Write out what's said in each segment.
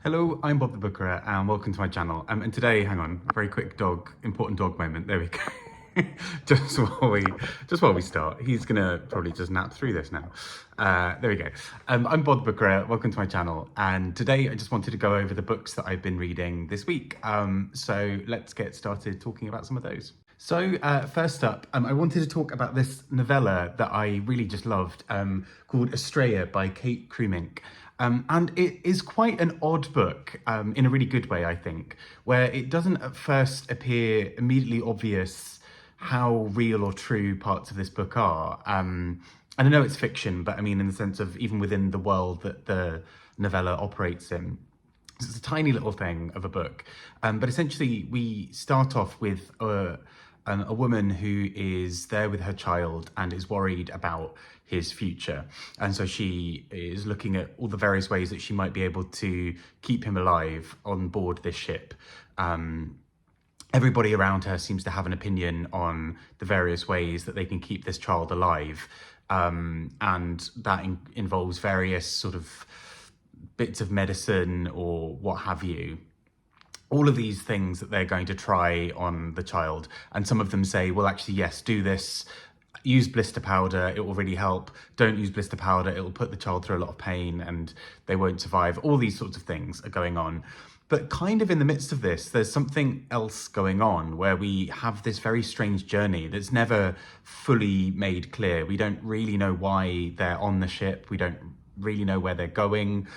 Hello, I'm Bob the Bookerer and welcome to my channel. And today, hang on, a very quick important dog moment. There we go. just while we start, he's gonna probably just nap through this now. There we go. I'm Bob the Bookerer, welcome to my channel. And today I just wanted to go over the books that I've been reading this week. So let's get started talking about some of those. So first up, I wanted to talk about this novella that I really just loved called Aestrea by Kruimink. And it is quite an odd book in a really good way, I think, where it doesn't at first appear immediately obvious how real or true parts of this book are. And I know it's fiction, but I mean in the sense of even within the world that the novella operates in. It's a tiny little thing of a book, but essentially we start off with a woman who is there with her child and is worried about his future. And so she is looking at all the various ways that she might be able to keep him alive on board this ship. Everybody around her seems to have an opinion on the various ways that they can keep this child alive. And that involves various sort of bits of medicine or what have you. All of these things that they're going to try on the child. And some of them say, well, actually, yes, do this. Use blister powder, it will really help. Don't use blister powder, it will put the child through a lot of pain and they won't survive. All these sorts of things are going on. But kind of in the midst of this, there's something else going on where we have this very strange journey that's never fully made clear. We don't really know why they're on the ship. We don't really know where they're going.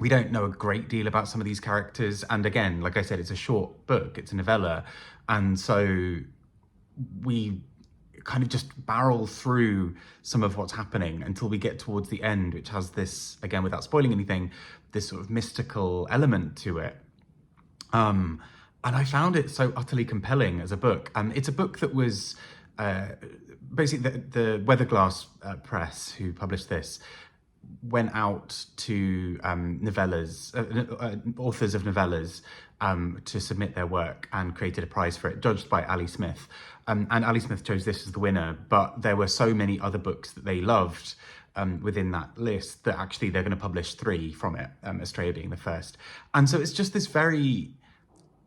We don't know a great deal about some of these characters. And again, like I said, it's a short book, it's a novella. And so we kind of just barrel through some of what's happening until we get towards the end, which has this, again, without spoiling anything, this sort of mystical element to it. And I found it so utterly compelling as a book. It's a book that was basically the Weatherglass Press, who published this, went out to authors of novellas to submit their work and created a prize for it, judged by Ali Smith. And Ali Smith chose this as the winner, but there were so many other books that they loved within that list that actually they're going to publish 3 from it, Aestrea being the first. And so it's just this very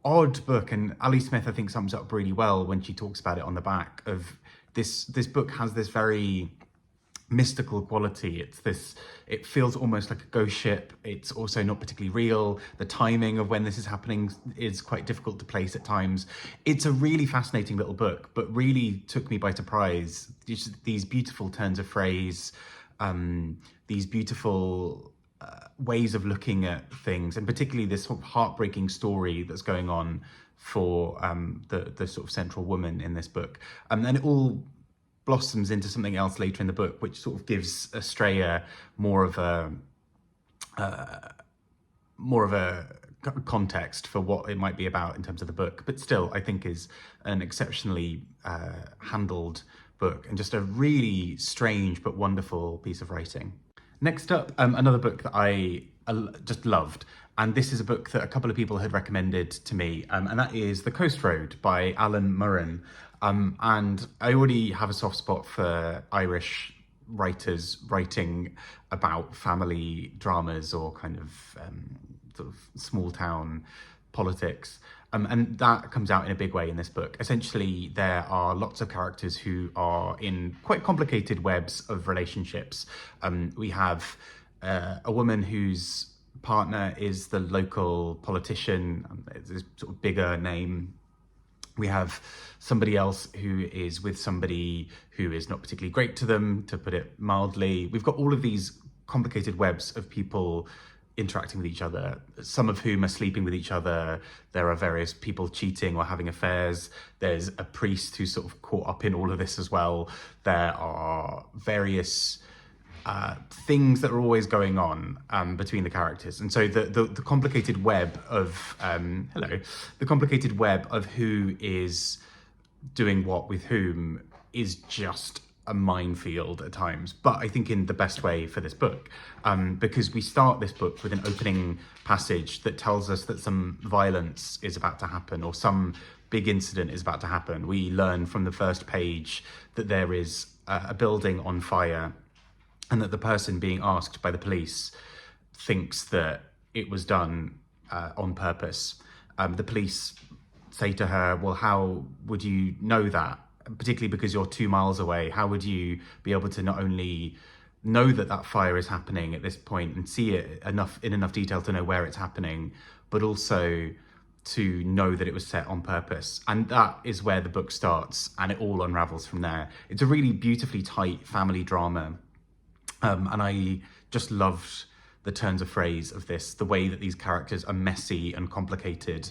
odd book, and Ali Smith, I think, sums it up really well when she talks about it on the back of this book has this very mystical quality. It feels almost like a ghost ship. It's also not particularly real. The timing of when this is happening is quite difficult to place at times. It's a really fascinating little book, but really took me by surprise. These beautiful turns of phrase, these beautiful ways of looking at things, and particularly this sort of heartbreaking story that's going on for the sort of central woman in this book. And it all blossoms into something else later in the book, which sort of gives Aestrea more of a context for what it might be about in terms of the book. But still, I think is an exceptionally handled book and just a really strange but wonderful piece of writing. Next up, another book that I just loved. And this is a book that a couple of people had recommended to me, and that is The Coast Road by Alan Murrin. And I already have a soft spot for Irish writers writing about family dramas or kind of sort of small town politics. And that comes out in a big way in this book. Essentially, there are lots of characters who are in quite complicated webs of relationships. We have a woman whose partner is the local politician. It's a sort of bigger name. We have somebody else who is with somebody who is not particularly great to them, to put it mildly. We've got all of these complicated webs of people interacting with each other, some of whom are sleeping with each other. There are various people cheating or having affairs. There's a priest who's sort of caught up in all of this as well. There are various things that are always going on between the characters. And so the complicated web of, the complicated web of who is doing what with whom is just a minefield at times, but I think in the best way for this book, because we start this book with an opening passage that tells us that some violence is about to happen or some big incident is about to happen. We learn from the first page that there is a building on fire and that the person being asked by the police thinks that it was done on purpose. The police say to her, well, how would you know that? Particularly because you're 2 miles away, how would you be able to not only know that that fire is happening at this point and see it in enough detail to know where it's happening, but also to know that it was set on purpose? And that is where the book starts, and it all unravels from there. It's a really beautifully tight family drama, and I just loved the turns of phrase of this, the way that these characters are messy and complicated.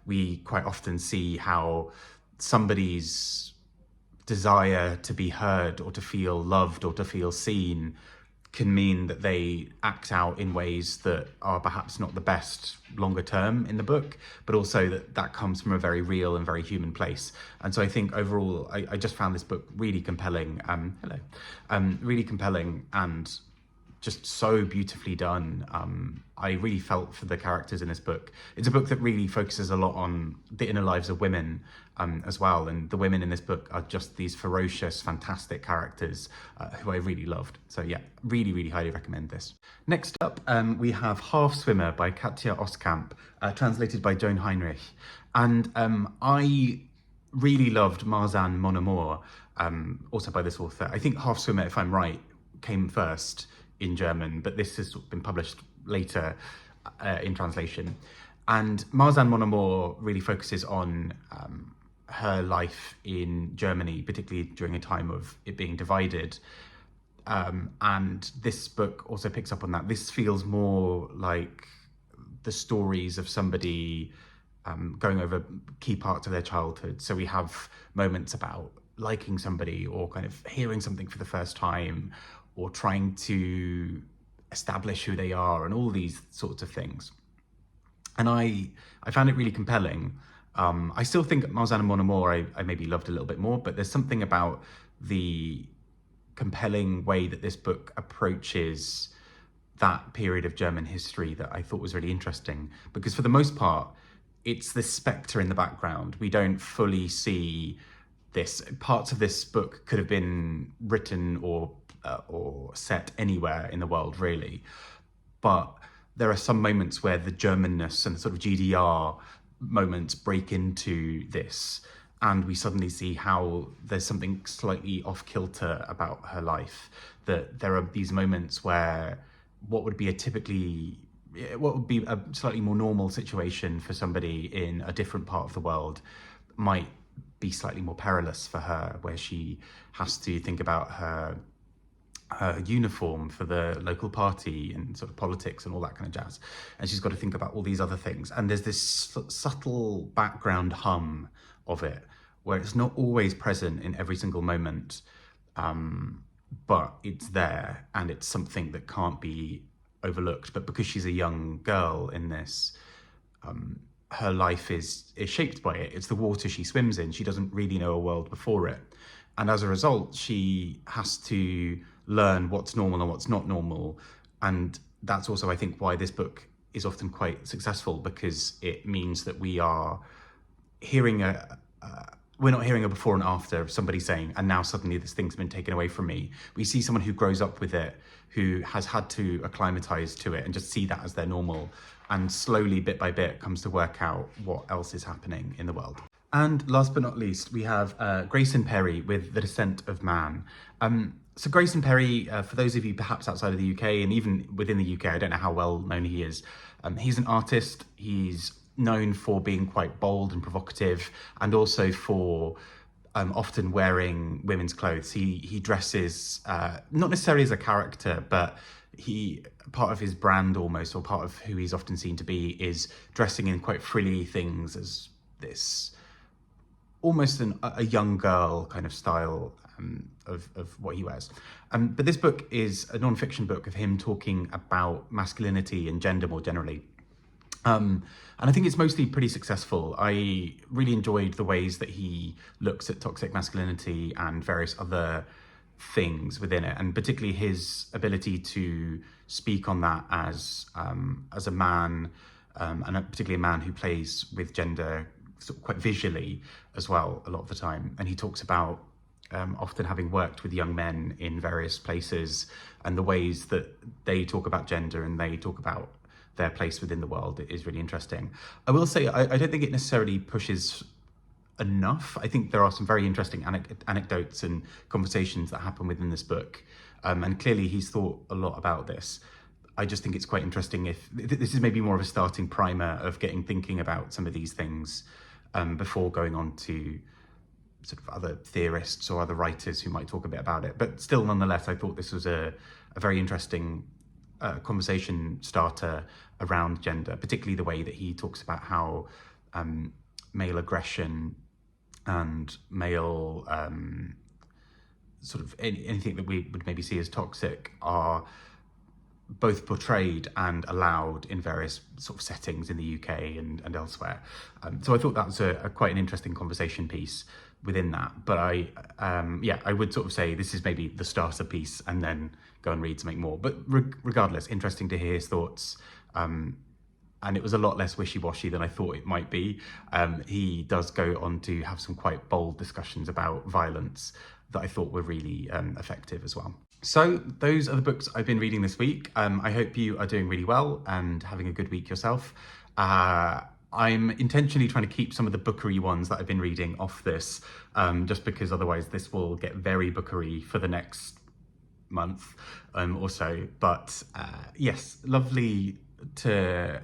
We quite often see how somebody's desire to be heard or to feel loved or to feel seen can mean that they act out in ways that are perhaps not the best longer term in the book, but also that comes from a very real and very human place. And so I think overall, I just found this book really compelling. Really compelling and just so beautifully done. I really felt for the characters in this book. It's a book that really focuses a lot on the inner lives of women as well. And the women in this book are just these ferocious, fantastic characters who I really loved. So yeah, really, really highly recommend this. Next up, we have Half Swimmer by Katja Oskamp, translated by Joan Heinrich. And I really loved Marzahn Mon Amour, also by this author. I think Half Swimmer, if I'm right, came first in German, but this has been published later in translation. And Marzahn Mon Amour really focuses on her life in Germany, particularly during a time of it being divided. And this book also picks up on that. This feels more like the stories of somebody going over key parts of their childhood. So we have moments about liking somebody or kind of hearing something for the first time, or trying to establish who they are, and all these sorts of things. And I found it really compelling. I still think Marzahn Mon Amour I maybe loved a little bit more, but there's something about the compelling way that this book approaches that period of German history that I thought was really interesting, because for the most part, it's this spectre in the background. We don't fully see this. Parts of this book could have been written or set anywhere in the world, really. But there are some moments where the Germanness and the sort of GDR moments break into this, and we suddenly see how there's something slightly off kilter about her life, that there are these moments where what would be a slightly more normal situation for somebody in a different part of the world might be slightly more perilous for her, where she has to think about her uniform for the local party and sort of politics and all that kind of jazz. And she's got to think about all these other things. And there's this subtle background hum of it, where it's not always present in every single moment, but it's there, and it's something that can't be overlooked. But because she's a young girl in this, her life is shaped by it. It's the water she swims in. She doesn't really know a world before it. And as a result, she has to learn what's normal and what's not normal. And that's also, I think, why this book is often quite successful, because it means that we are hearing we're not hearing a before and after of somebody saying, and now suddenly this thing's been taken away from me. We see someone who grows up with it, who has had to acclimatize to it and just see that as their normal, and slowly, bit by bit, comes to work out what else is happening in the world. And last but not least, we have Grayson Perry with The Descent of Man. So Grayson Perry, for those of you perhaps outside of the UK, and even within the UK, I don't know how well known he is. He's an artist. He's known for being quite bold and provocative, and also for often wearing women's clothes. He dresses, not necessarily as a character, but part of his brand almost, or part of who he's often seen to be, is dressing in quite frilly things as this almost a young girl kind of style of what he wears. But this book is a non-fiction book of him talking about masculinity and gender more generally. And I think it's mostly pretty successful. I really enjoyed the ways that he looks at toxic masculinity and various other things within it, and particularly his ability to speak on that as a man, and particularly a man who plays with gender sort of quite visually as well a lot of the time. And he talks about often having worked with young men in various places, and the ways that they talk about gender and they talk about their place within the world is really interesting. I will say, I don't think it necessarily pushes enough. I think there are some very interesting anecdotes and conversations that happen within this book. And clearly he's thought a lot about this. I just think it's quite interesting if this is maybe more of a starting primer of getting thinking about some of these things before going on to sort of other theorists or other writers who might talk a bit about it. But still, nonetheless, I thought this was a very interesting conversation starter around gender, particularly the way that he talks about how male aggression and male sort of anything that we would maybe see as toxic are both portrayed and allowed in various sort of settings in the UK and elsewhere. So I thought that was quite an interesting conversation piece within that. But I would sort of say this is maybe the starter piece and then go and read something more. But regardless, interesting to hear his thoughts. And it was a lot less wishy-washy than I thought it might be. He does go on to have some quite bold discussions about violence that I thought were really effective as well. So those are the books I've been reading this week. I hope you are doing really well and having a good week yourself. I'm intentionally trying to keep some of the bookery ones that I've been reading off this, just because otherwise this will get very bookery for the next month or so. But yes, lovely to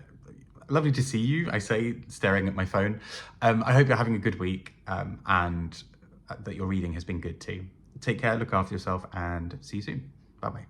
see you, I say, staring at my phone. I hope you're having a good week and that your reading has been good too. Take care, look after yourself, and see you soon. Bye-bye.